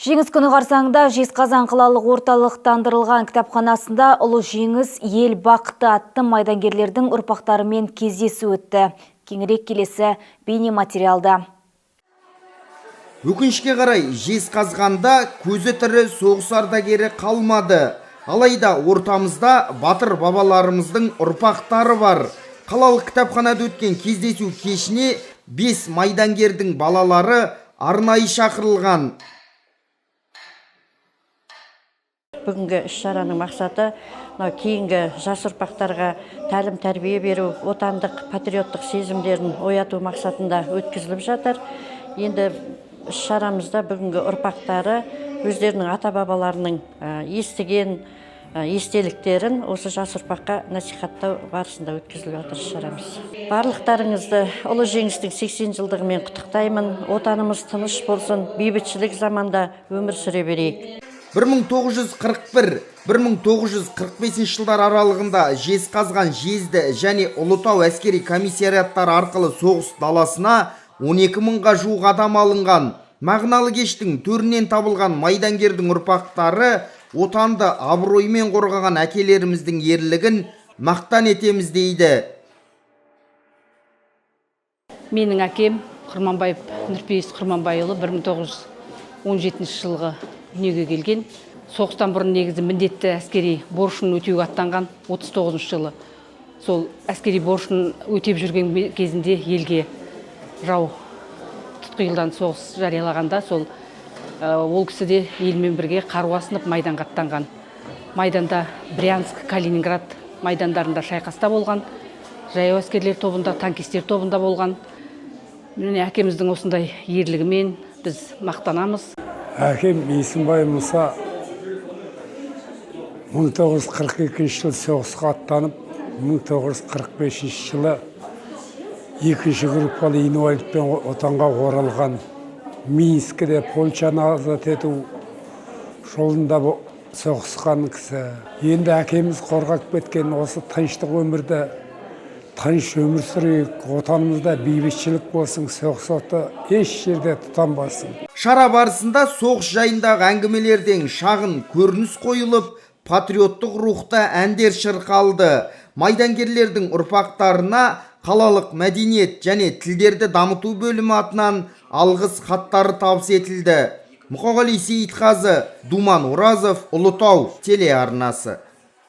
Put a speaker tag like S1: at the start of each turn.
S1: Жеңіс күні қарсаңында Жезқазған қалалық орталықтандырылған кітапханасында ұлы жеңіс ел бақыты атты майдангерлердің ұрпақтарымен кездесу өтті. Кеңірек келесі бейне материалда.
S2: Өкінішке қарай Жезқазғанда көзі тірі соғыс ардагері қалмады. Алайда ортамызда батыр бабаларымыздың ұрпақтары бар. Қалалық кітапханада өткен кездесу кешіне 5 майдангердің балалары арнайы шақырылған.
S3: Бүгінгі іс-шараның мақсаты кейінгі жас ұрпақтарға тәлім тәрбие беру, отандық патриоттық сезімдерін ояту мақсатында өткізіліп жатыр. Енді іс-шарамызда бүгінгі ұрпақтары өздерінің ата-бабаларының естіген естеліктерін осы жас ұрпаққа насихаттау барысында өткізіліп жатыр іс-шарамыз. Барлықтарыңызды ұлы жеңістің 80 жылдығымен құттықтаймын. Отанымыз тыныш болсын, бейбітшілік заманда өмір сүре берейік.
S2: 1941-1945 жылдар аралығында Жезқазған, Жезді және Ұлытау әскери комиссариаттары арқылы соғыс даласына 12 мыңға жуық адам алынған. Мағыналы кештің төрінен табылған майдангердің ұрпақтары отанды абыроймен қорғаған әкелеріміздің ерлігін мақтан етеміз дейді.
S4: Менің әкем Құрманбаев Нұрпейіс Құрманбайұлы 1917 жылғы дүниеге келген. Соғыстан бұрын негізі міндетті әскери борышын өтеуге аттанған 39 жылы. Сол әскери борышын өтеп жүрген кезінде елге жау тұтқиылдан соғыс жариялағанда ол кісі де елмен бірге қару асынып майданға аттанған. Майданда Брянск, Калининград майдандарында шайқаста болған. Жаяу әскерлер тобында, танкистер тобында болған. Міне әкеміздің осындай ерлігімен біз мақтанамыз.
S5: Әкем Есімбай Мұса 1942 жыл соғысқа аттанып, 1945 жылы екінші группалы инвалидпен отанға оралған. Минскіде Польшаны азат ету жолында соғысқан кісі. Енді әкеміз қорғап кеткен осы тыныштық өмірді тыныш өмір сүрейік, отанымызда бейбітшілік болсын, соғыс оты еш жерде тұтанбасын.
S2: Шара барысында соғыс жайындағы әңгімелерден шағын көрініс қойылып, патриоттық рухта әндер шырқалды. Майдангерлердің ұрпақтарына қалалық мәдениет және тілдерді дамыту бөлімі атынан алғыс хаттары табыс етілді. Мұқағали Сейітқазы, Думан Оразов, Ұлытау телеарнасы.